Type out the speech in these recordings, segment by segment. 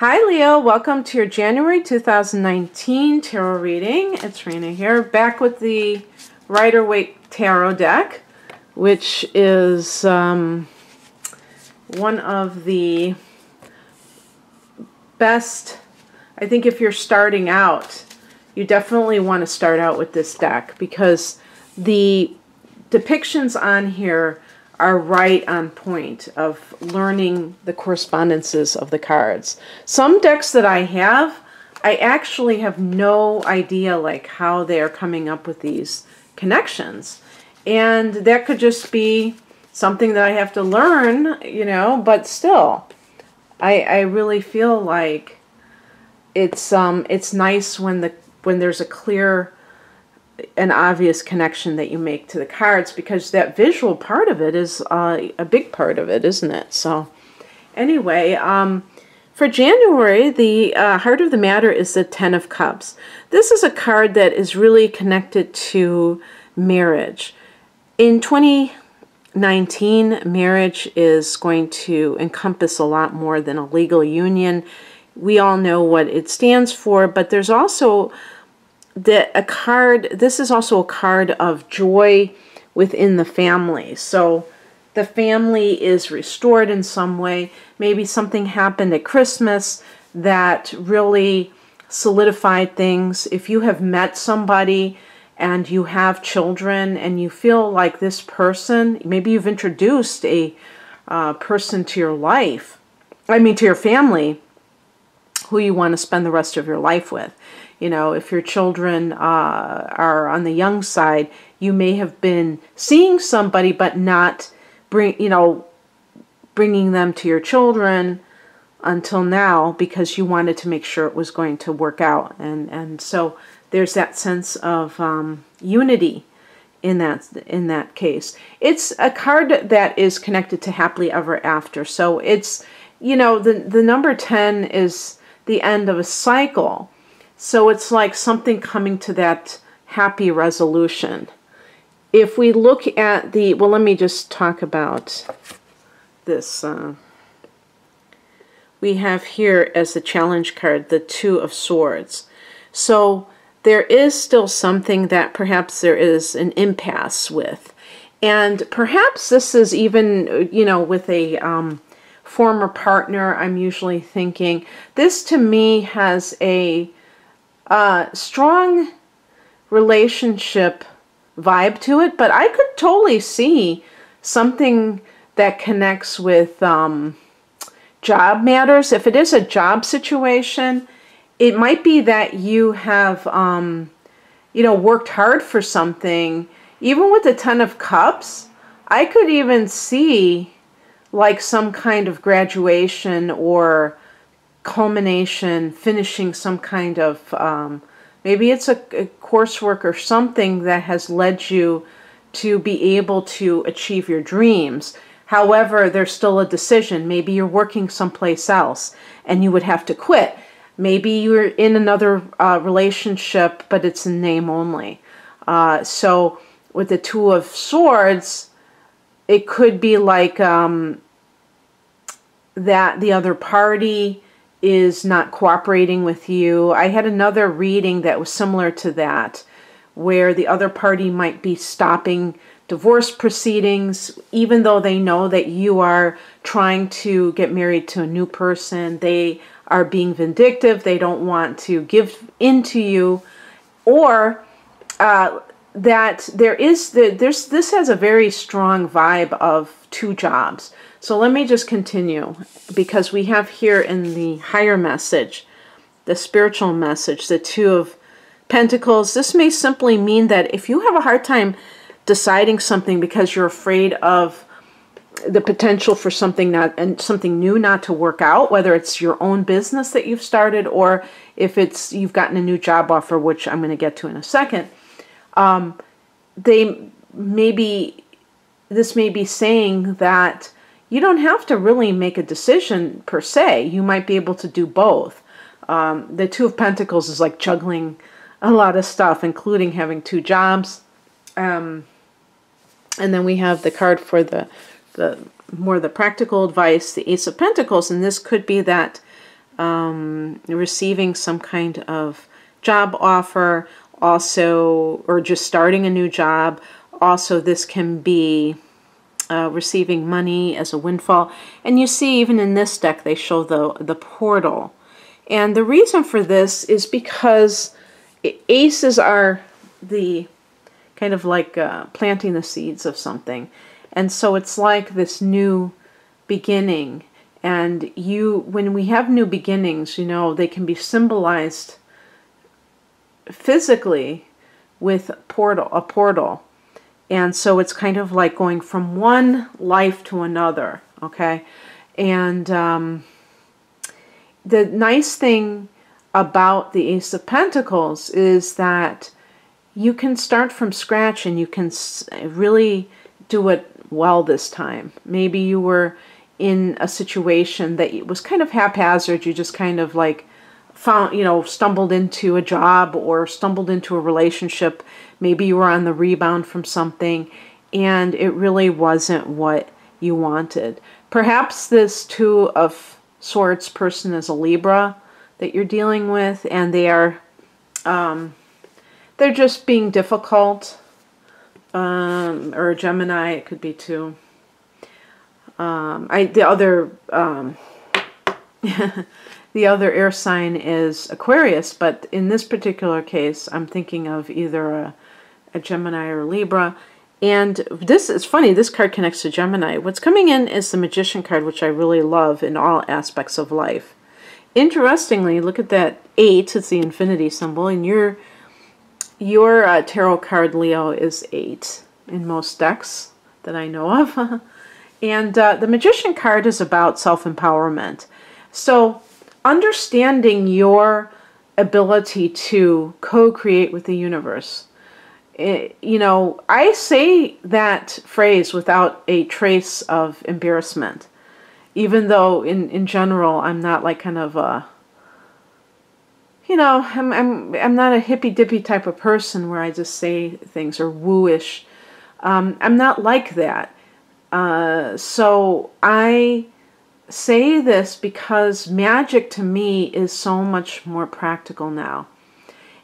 Hi Leo, welcome to your January 2019 tarot reading. It's Raina here, back with the Rider-Waite Tarot deck, which is one of the best. I think if you're starting out, you definitely want to start out with this deck because the depictions on here are right on point of learning the correspondences of the cards. Some decks that I have, I actually have no idea like how they are coming up with these connections. And that could just be something that I have to learn, you know, but still, I really feel like it's nice when there's a clear an obvious connection that you make to the cards, because that visual part of it is a big part of it, isn't it? So anyway, for January, the heart of the matter is the Ten of Cups. This is a card that is really connected to marriage. In 2019, marriage is going to encompass a lot more than a legal union. We all know what it stands for, but there's also this is also a card of joy within the family. So the family is restored in some way. Maybe something happened at Christmas that really solidified things. If you have met somebody and you have children and you feel like this person, maybe you've introduced a person to your life, to your family, who you want to spend the rest of your life with. You know, if your children are on the young side, you may have been seeing somebody but not bringing them to your children until now because you wanted to make sure it was going to work out. And so there's that sense of unity in that case. It's a card that is connected to happily ever after. So it's, the number 10 is the end of a cycle. So it's like something coming to that happy resolution. If we look at let me just talk about this. We have here as the challenge card, the Two of Swords. So there is still something that perhaps there is an impasse with. And perhaps this is even, with a former partner, I'm usually thinking. This to me has a strong relationship vibe to it, but I could totally see something that connects with job matters. If it is a job situation, it might be that you have worked hard for something. Even with the Ten of Cups, I could even see like some kind of graduation or culmination, finishing some kind of, maybe it's a coursework or something that has led you to be able to achieve your dreams. However, there's still a decision. Maybe you're working someplace else and you would have to quit. Maybe you're in another relationship, but it's in name only. So with the Two of Swords, it could be like that the other party is not cooperating with you. I had another reading that was similar to that, where the other party might be stopping divorce proceedings, even though they know that you are trying to get married to a new person. They are being vindictive. They don't want to give in to you, or that this has a very strong vibe of two jobs. So let me just continue, because we have here in the higher message, the spiritual message, the Two of Pentacles. This may simply mean that if you have a hard time deciding something because you're afraid of the potential for something new not to work out, whether it's your own business that you've started or if you've gotten a new job offer, which I'm going to get to in a second, this may be saying that you don't have to really make a decision per se. You might be able to do both. The Two of Pentacles is like juggling a lot of stuff, including having two jobs. And then we have the card for the more the practical advice, the Ace of Pentacles, and this could be that receiving some kind of job offer, also, or just starting a new job. Also, this can be receiving money as a windfall. And you see, even in this deck, they show the portal. And the reason for this is because aces are the kind of like planting the seeds of something. And so it's like this new beginning. And when we have new beginnings, you know, they can be symbolized physically with a portal. And so it's kind of like going from one life to another, okay? And the nice thing about the Ace of Pentacles is that you can start from scratch and you can really do it well this time. Maybe you were in a situation that it was kind of haphazard. You just kind of like found, you know, stumbled into a job or stumbled into a relationship. Maybe you were on the rebound from something and it really wasn't what you wanted. Perhaps this Two of Swords person is a Libra that you're dealing with, and they are they're just being difficult, or a Gemini, it could be too. The other air sign is Aquarius, but in this particular case, I'm thinking of either a Gemini or Libra. And this is funny, this card connects to Gemini. What's coming in is the Magician card, which I really love in all aspects of life. Interestingly, look at that 8, it's the infinity symbol, and your tarot card, Leo, is 8 in most decks that I know of. And the Magician card is about self-empowerment. So understanding your ability to co-create with the universe. You know, I say that phrase without a trace of embarrassment, even though in general I'm not like kind of a, you know, I'm not a hippy-dippy type of person where I just say things or woo-ish. I'm not like that. So I say this because magic to me is so much more practical now.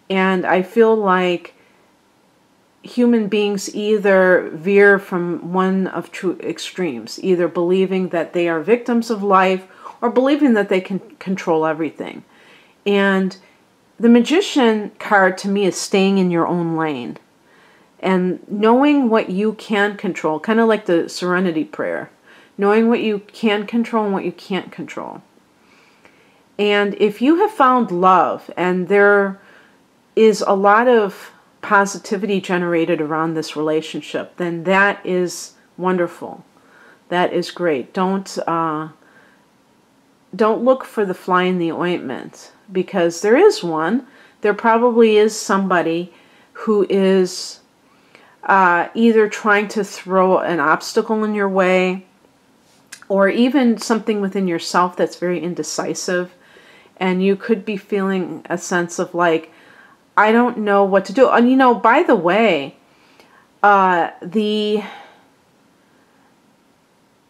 And I feel like human beings either veer from one of two extremes, either believing that they are victims of life or believing that they can control everything. And the Magician card to me is staying in your own lane and knowing what you can control, kind of like the Serenity Prayer, knowing what you can control and what you can't control. And if you have found love and there is a lot of positivity generated around this relationship, then that is wonderful. That is great. Don't look for the fly in the ointment, because there is one. There probably is somebody who is either trying to throw an obstacle in your way, or even something within yourself that's very indecisive, and you could be feeling a sense of like, I don't know what to do. And you know, by the way,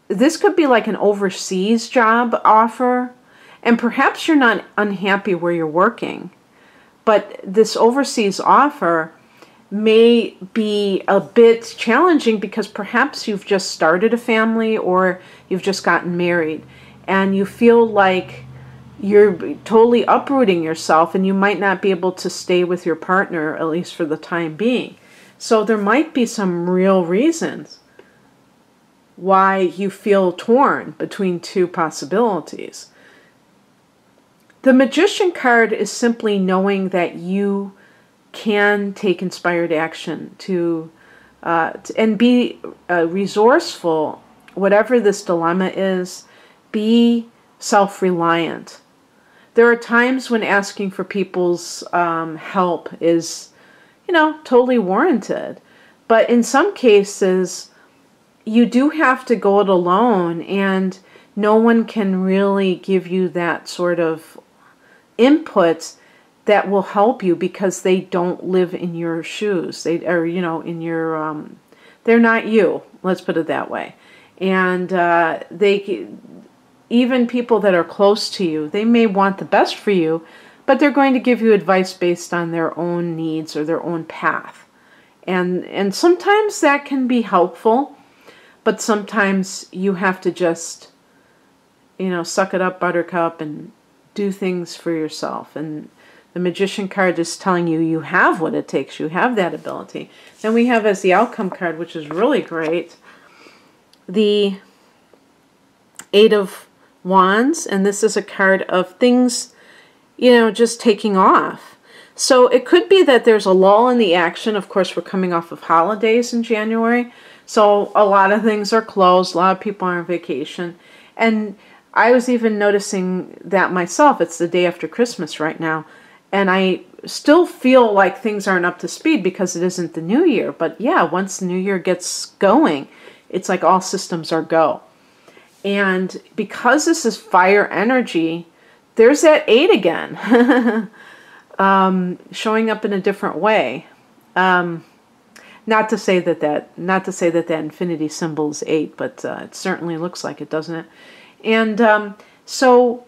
this could be like an overseas job offer, and perhaps you're not unhappy where you're working, but this overseas offer may be a bit challenging because perhaps you've just started a family or you've just gotten married and you feel like you're totally uprooting yourself and you might not be able to stay with your partner, at least for the time being. So there might be some real reasons why you feel torn between two possibilities. The Magician card is simply knowing that you can take inspired action and be resourceful, whatever this dilemma is. Be self-reliant. There are times when asking for people's help is, you know, totally warranted. But in some cases, you do have to go it alone, and no one can really give you that sort of input that will help you because they don't live in your shoes. They are, you know, in your, they're not you. Let's put it that way. And even people that are close to you, they may want the best for you, but they're going to give you advice based on their own needs or their own path. And sometimes that can be helpful, but sometimes you have to just, suck it up, buttercup, and do things for yourself. And the Magician card is telling you you have what it takes. You have that ability. Then we have as the Outcome card, which is really great, the Eight of Wands. And this is a card of things, just taking off. So it could be that there's a lull in the action. Of course, we're coming off of holidays in January. So a lot of things are closed. A lot of people are on vacation. And I was even noticing that myself. It's the day after Christmas right now. And I still feel like things aren't up to speed because it isn't the new year. But yeah, once the new year gets going, it's like all systems are go. And because this is fire energy, there's that 8 again. Showing up in a different way. Not to say that infinity symbol is 8, but it certainly looks like it, doesn't it? And so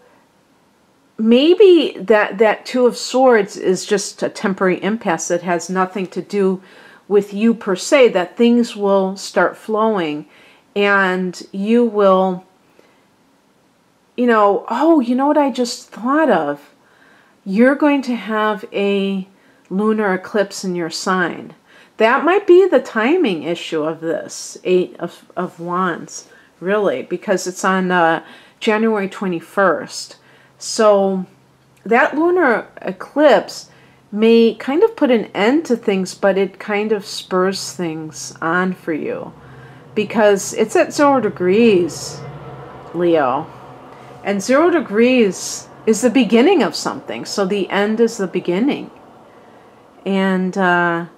maybe that Two of Swords is just a temporary impasse that has nothing to do with you per se, that things will start flowing and you will, oh, you know what I just thought of? You're going to have a lunar eclipse in your sign. That might be the timing issue of this Eight of Wands, really, because it's on January 21st. So that lunar eclipse may kind of put an end to things, but it kind of spurs things on for you because it's at 0 degrees, Leo. And 0 degrees is the beginning of something. So the end is the beginning. And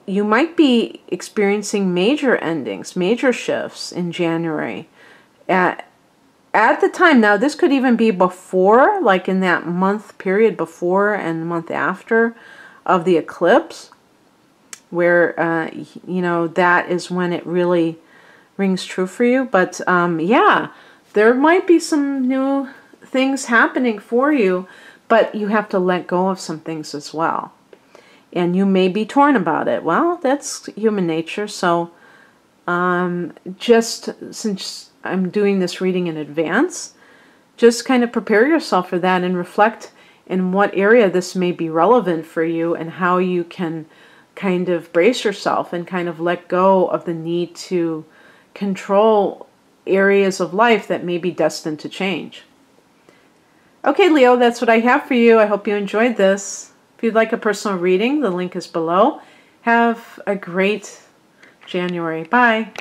you might be experiencing major endings, major shifts in January. At the time, now this could even be before, like in that month period before and the month after of the eclipse, where, that is when it really rings true for you. But yeah, there might be some new things happening for you, but you have to let go of some things as well. And you may be torn about it. Well, that's human nature. So just since I'm doing this reading in advance, just kind of prepare yourself for that and reflect in what area this may be relevant for you and how you can kind of brace yourself and kind of let go of the need to control areas of life that may be destined to change. Okay, Leo, that's what I have for you. I hope you enjoyed this. If you'd like a personal reading, the link is below. Have a great January. Bye.